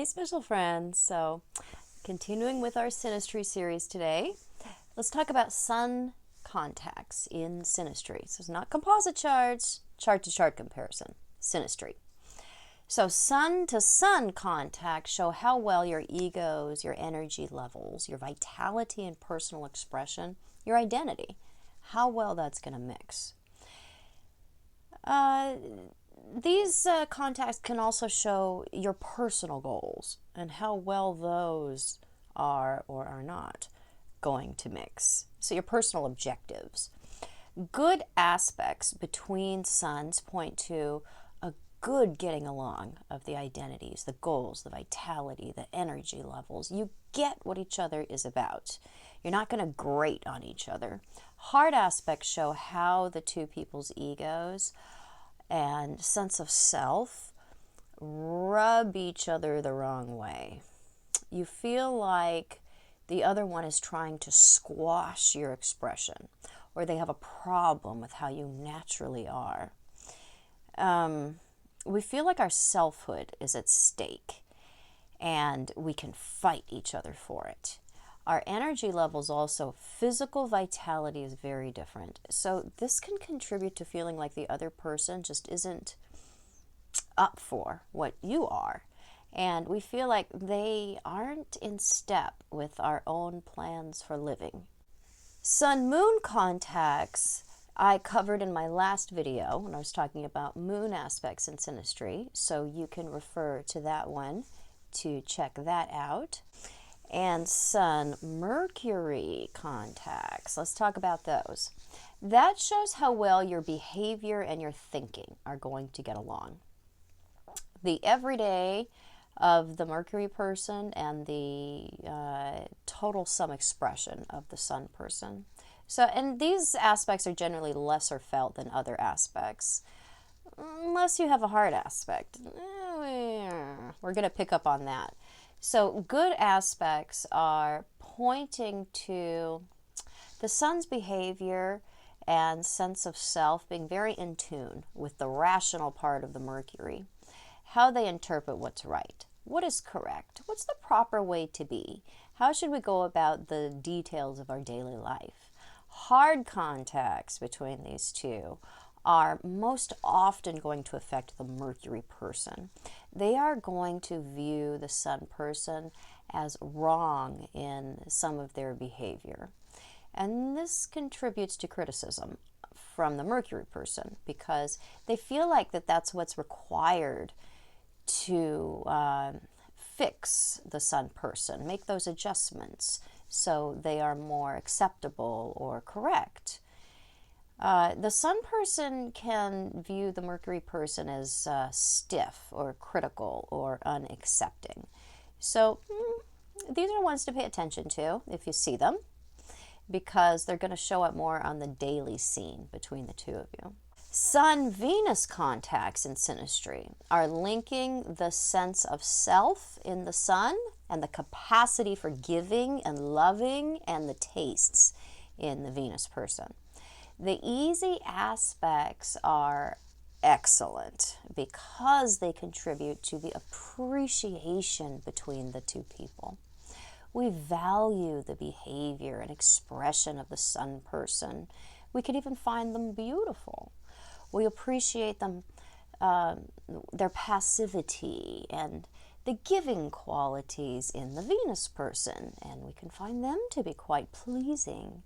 special friends. So, continuing with our synastry series today, let's talk about sun contacts in synastry. So, it's not composite charts, chart to chart comparison, synastry. So, sun to sun contacts show how well your egos, your energy levels, your vitality and personal expression, your identity, how well that's going to mix. These contacts can also show your personal goals and how well those are or are not going to mix. So your personal objectives. Good aspects between suns point to a good getting along of the identities, the goals, the vitality, the energy levels. You get what each other is about. You're not going to grate on each other. Hard aspects show how the two people's egos and sense of self rub each other the wrong way. You feel like the other one is trying to squash your expression, or they have a problem with how you naturally are. We feel like our selfhood is at stake, and we can fight each other for it. Our energy levels also, physical vitality is very different. So this can contribute to feeling like the other person just isn't up for what you are. And we feel like they aren't in step with our own plans for living. Sun-moon contacts I covered in my last video when I was talking about moon aspects in synastry. So you can refer to that one to check that out. And Sun-Mercury contacts. Let's talk about those. That shows how well your behavior and your thinking are going to get along. The everyday of the Mercury person and the total sum expression of the Sun person. So, and these aspects are generally lesser felt than other aspects, unless you have a hard aspect. We're going to pick up on that. So good aspects are pointing to the sun's behavior and sense of self being very in tune with the rational part of the Mercury, how they interpret what's right, what is correct, what's the proper way to be, how should we go about the details of our daily life. Hard contacts between these two are most often going to affect the Mercury person. They are going to view the Sun person as wrong in some of their behavior. And this contributes to criticism from the Mercury person because they feel like that's what's required to fix the Sun person, make those adjustments so they are more acceptable or correct. The Sun person can view the Mercury person as stiff or critical or unaccepting. So these are ones to pay attention to if you see them, because they're going to show up more on the daily scene between the two of you. Sun-Venus contacts in synastry are linking the sense of self in the Sun and the capacity for giving and loving and the tastes in the Venus person. The easy aspects are excellent because they contribute to the appreciation between the two people. We value the behavior and expression of the Sun person. We could even find them beautiful. We appreciate them, their passivity and the giving qualities in the Venus person, and we can find them to be quite pleasing.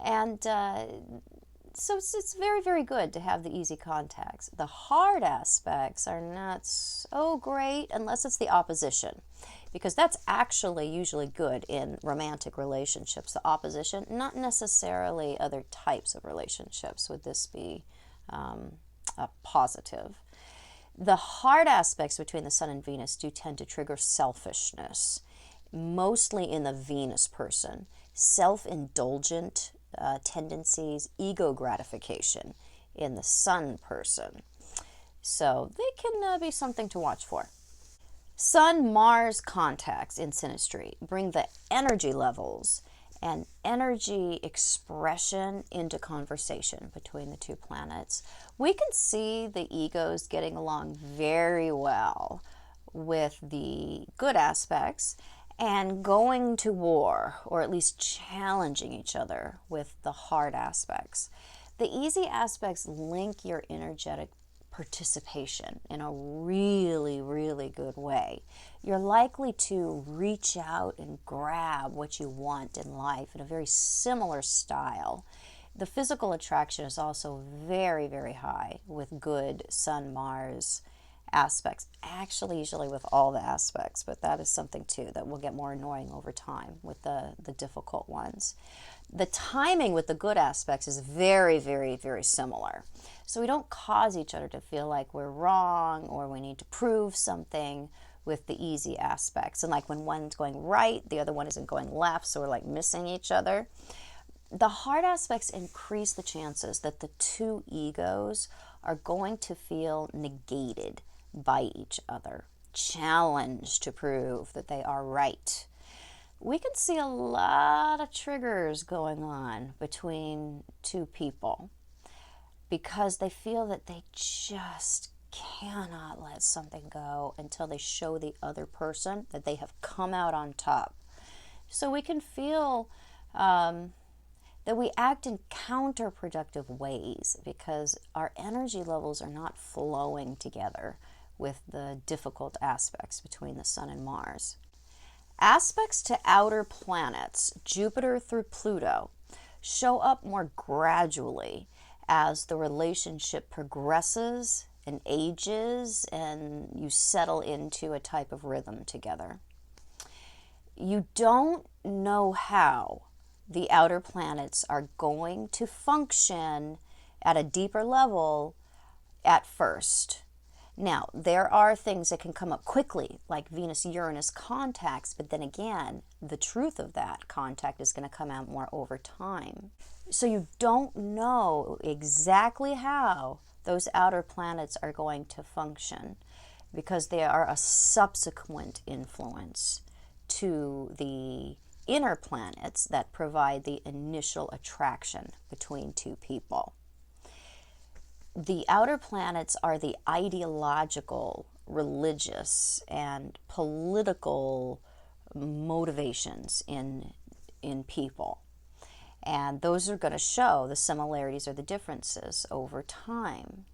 And so it's very, very good to have the easy contacts. The hard aspects are not so great unless it's the opposition, because that's actually usually good in romantic relationships. The opposition, not necessarily other types of relationships. Would this be a positive? The hard aspects between the Sun and Venus do tend to trigger selfishness, mostly in the Venus person. Self-indulgent tendencies, ego gratification in the Sun person. So they can be something to watch for. Sun-Mars contacts in synastry bring the energy levels and energy expression into conversation between the two planets. We can see the egos getting along very well with the good aspects and going to war, or at least challenging each other with the hard aspects. The easy aspects link your energetic participation in a really, really good way. You're likely to reach out and grab what you want in life in a very similar style. The physical attraction is also very, very high with good Sun Mars aspects. Actually, usually with all the aspects, but that is something too that will get more annoying over time with the difficult ones. The timing with the good aspects is very, very, very similar. So we don't cause each other to feel like we're wrong or we need to prove something with the easy aspects. And like when one's going right, the other one isn't going left, so we're like missing each other. The hard aspects increase the chances that the two egos are going to feel negated by each other, challenged to prove that they are right. We can see a lot of triggers going on between two people because they feel that they just cannot let something go until they show the other person that they have come out on top. So we can feel that we act in counterproductive ways because our energy levels are not flowing together with the difficult aspects between the Sun and Mars. Aspects to outer planets, Jupiter through Pluto, show up more gradually as the relationship progresses and ages and you settle into a type of rhythm together. You don't know how the outer planets are going to function at a deeper level at first. Now, there are things that can come up quickly, like Venus-Uranus contacts, but then again, the truth of that contact is going to come out more over time. So you don't know exactly how those outer planets are going to function because they are a subsequent influence to the inner planets that provide the initial attraction between two people. The outer planets are the ideological, religious, and political motivations in people. And those are going to show the similarities or the differences over time.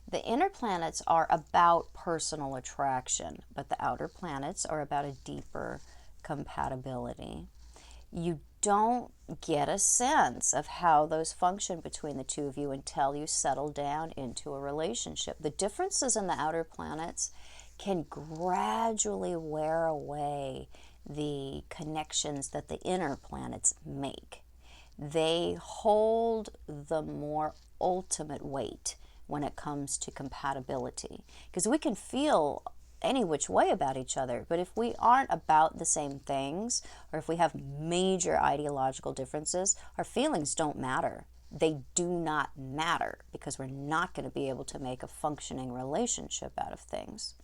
The inner planets are about personal attraction, but the outer planets are about a deeper compatibility. You don't get a sense of how those function between the two of you until you settle down into a relationship. The differences in the outer planets can gradually wear away the connections that the inner planets make. They hold the more ultimate weight when it comes to compatibility, because we can feel any which way about each other, but if we aren't about the same things, or if we have major ideological differences, our feelings don't matter. They do not matter because we're not going to be able to make a functioning relationship out of things.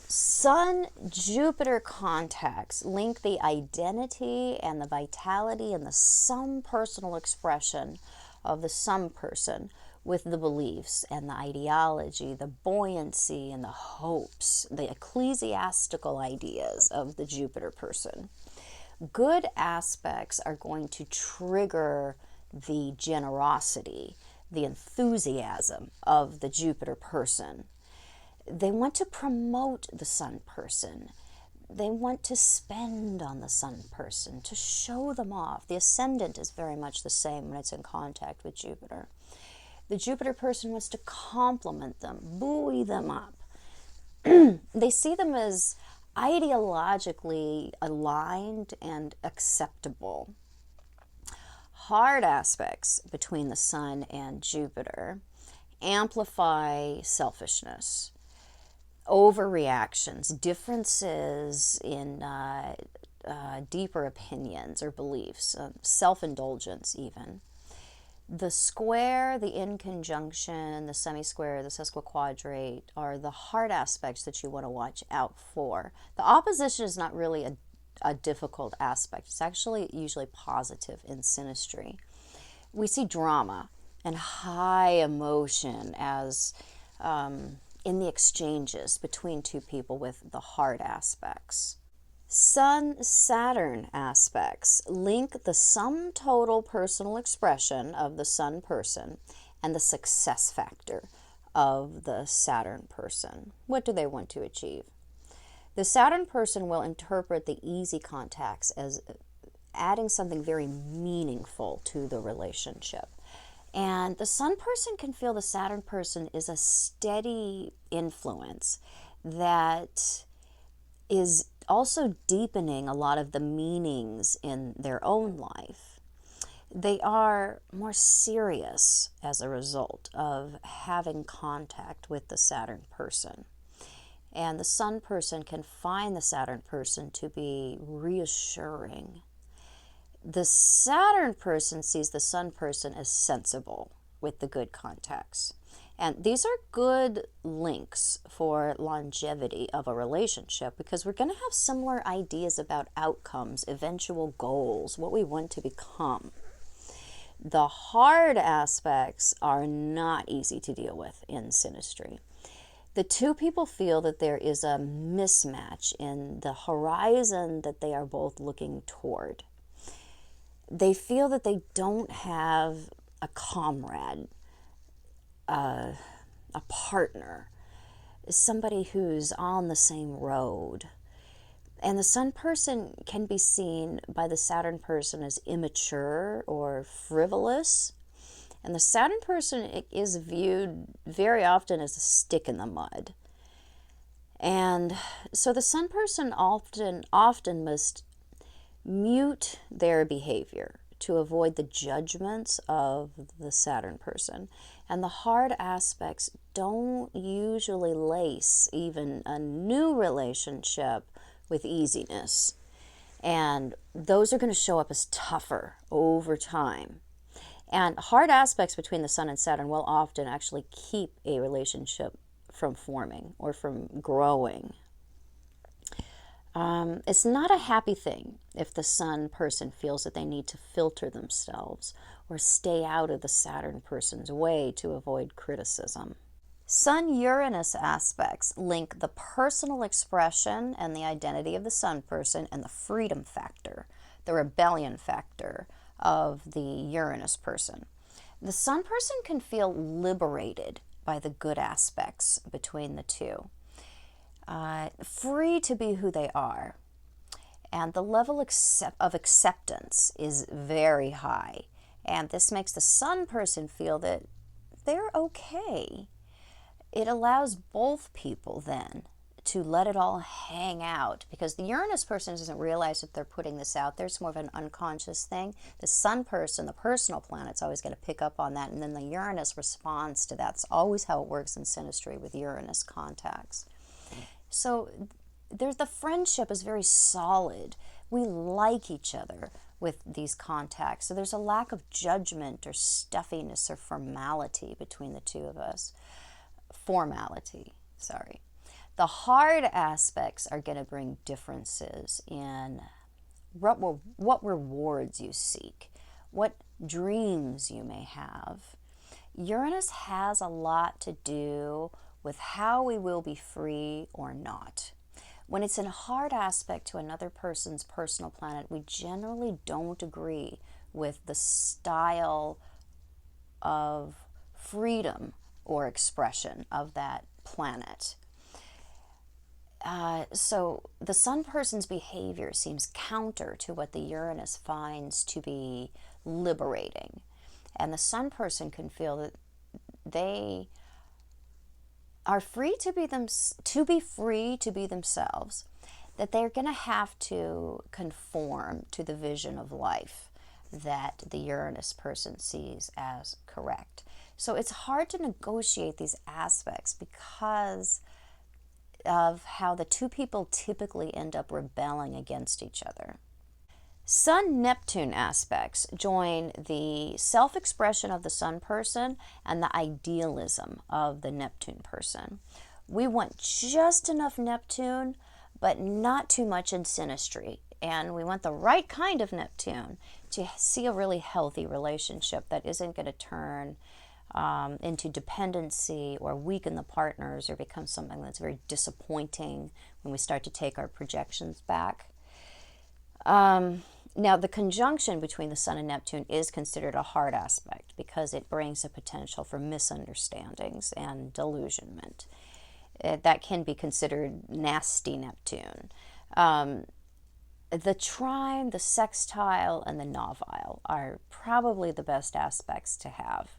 Sun-Jupiter contacts link the identity and the vitality and the some personal expression of the some person with the beliefs and the ideology, the buoyancy and the hopes, the ecclesiastical ideas of the Jupiter person. Good aspects are going to trigger the generosity, the enthusiasm of the Jupiter person. They want to promote the Sun person. They want to spend on the Sun person, to show them off. The ascendant is very much the same when it's in contact with Jupiter. The Jupiter person wants to compliment them, buoy them up. They see them as ideologically aligned and acceptable. Hard aspects between the Sun and Jupiter amplify selfishness, overreactions, differences in deeper opinions or beliefs, self-indulgence even. The square, the inconjunction, the semi-square, the sesquiquadrate are the hard aspects that you want to watch out for. The opposition is not really a difficult aspect. It's actually usually positive in synastry. We see drama and high emotion as in the exchanges between two people with the hard aspects. Sun-Saturn aspects link the sum total personal expression of the Sun person and the success factor of the Saturn person. What do they want to achieve? The Saturn person will interpret the easy contacts as adding something very meaningful to the relationship. And the Sun person can feel the Saturn person is a steady influence that is also deepening a lot of the meanings in their own life. They are more serious as a result of having contact with the Saturn person. And the Sun person can find the Saturn person to be reassuring. The Saturn person sees the Sun person as sensible with the good contacts. And these are good links for longevity of a relationship because we're going to have similar ideas about outcomes, eventual goals, what we want to become. The hard aspects are not easy to deal with in synastry. The two people feel that there is a mismatch in the horizon that they are both looking toward. They feel that they don't have a comrade, a partner, somebody who's on the same road. And the Sun person can be seen by the Saturn person as immature or frivolous. And the Saturn person is viewed very often as a stick in the mud. And so the Sun person often must mute their behavior to avoid the judgments of the Saturn person. And the hard aspects don't usually lace even a new relationship with easiness. And those are going to show up as tougher over time. And hard aspects between the Sun and Saturn will often actually keep a relationship from forming or from growing. It's not a happy thing if the Sun person feels that they need to filter themselves or stay out of the Saturn person's way to avoid criticism. Sun-Uranus aspects link the personal expression and the identity of the Sun person and the freedom factor, the rebellion factor of the Uranus person. The Sun person can feel liberated by the good aspects between the two. Free to be who they are. And the level of acceptance is very high. And this makes the Sun person feel that they're okay. It allows both people then to let it all hang out because the Uranus person doesn't realize that they're putting this out there. It's more of an unconscious thing. The Sun person, the personal planet's always going to pick up on that, and then the Uranus responds to that. It's always how it works in synastry with Uranus contacts. So the friendship is very solid. We like each other with these contacts. So there's a lack of judgment or stuffiness or formality between the two of us. The hard aspects are going to bring differences in what rewards you seek, what dreams you may have. Uranus has a lot to do with how we will be free or not. When it's in a hard aspect to another person's personal planet, we generally don't agree with the style of freedom or expression of that planet. So the Sun person's behavior seems counter to what the Uranus finds to be liberating. And the Sun person can feel that they are free to be themselves, that they're going to have to conform to the vision of life that the Uranus person sees as correct. So it's hard to negotiate these aspects because of how the two people typically end up rebelling against each other. Sun-Neptune aspects join the self-expression of the Sun person and the idealism of the Neptune person. We want just enough Neptune, but not too much in synastry. And we want the right kind of Neptune to see a really healthy relationship that isn't going to turn into dependency or weaken the partners or become something that's very disappointing when we start to take our projections back. Now, the conjunction between the Sun and Neptune is considered a hard aspect because it brings a potential for misunderstandings and delusionment. That can be considered nasty Neptune. The trine, the sextile, and the novile are probably the best aspects to have.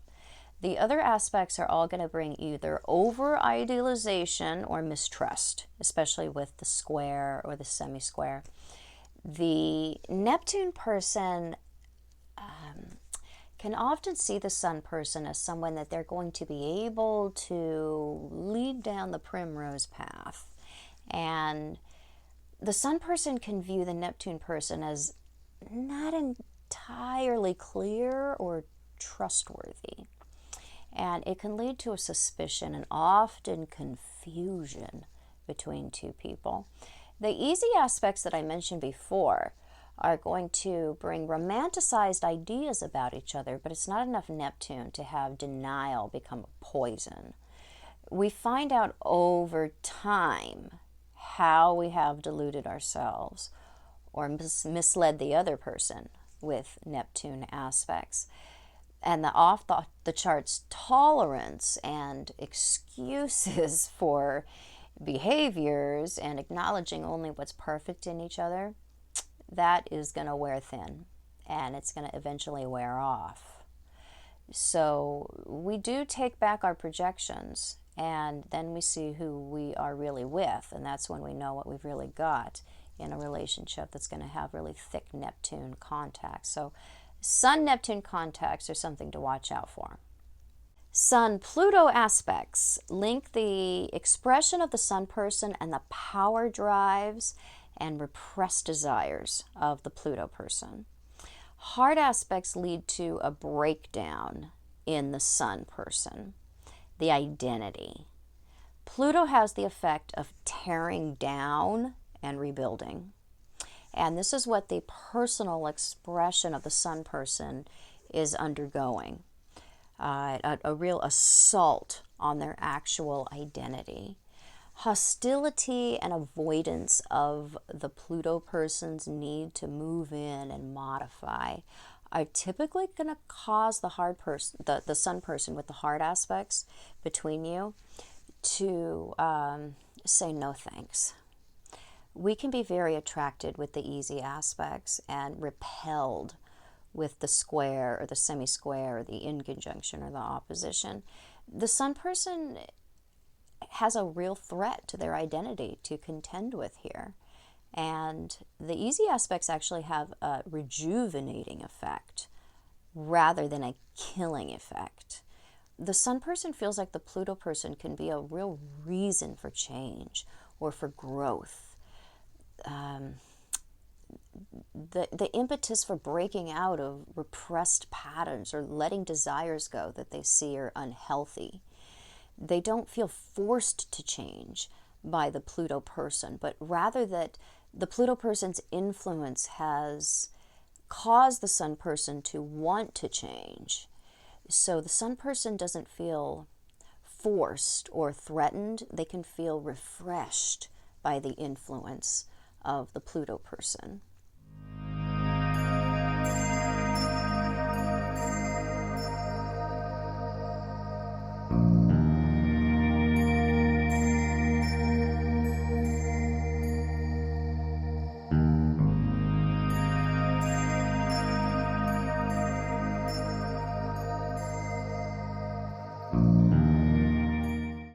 The other aspects are all going to bring either over-idealization or mistrust, especially with the square or the semi-square. The Neptune person can often see the Sun person as someone that they're going to be able to lead down the primrose path. And the Sun person can view the Neptune person as not entirely clear or trustworthy. And it can lead to a suspicion and often confusion between two people. The easy aspects that I mentioned before are going to bring romanticized ideas about each other, but it's not enough Neptune to have denial become a poison. We find out over time how we have deluded ourselves or misled the other person with Neptune aspects. And the off the charts tolerance and excuses for behaviors and acknowledging only what's perfect in each other, that is going to wear thin and it's going to eventually wear off. So we do take back our projections and then we see who we are really with, and that's when we know what we've really got in a relationship that's going to have really thick Neptune contacts. So Sun-Neptune contacts are something to watch out for. Sun-Pluto aspects link the expression of the Sun person and the power drives and repressed desires of the Pluto person. Hard aspects lead to a breakdown in the Sun person, the identity. Pluto has the effect of tearing down and rebuilding. And this is what the personal expression of the Sun person is undergoing. A real assault on their actual identity. Hostility and avoidance of the Pluto person's need to move in and modify are typically going to cause the hard person, the Sun person with the hard aspects between you, to say no thanks. We can be very attracted with the easy aspects and repelled with the square or the semi-square or the in conjunction or the opposition. The Sun person has a real threat to their identity to contend with here. And the easy aspects actually have a rejuvenating effect rather than a killing effect. The Sun person feels like the Pluto person can be a real reason for change or for growth. The impetus for breaking out of repressed patterns or letting desires go that they see are unhealthy. They don't feel forced to change by the Pluto person, but rather that the Pluto person's influence has caused the Sun person to want to change. So the Sun person doesn't feel forced or threatened. They can feel refreshed by the influence of the Pluto person.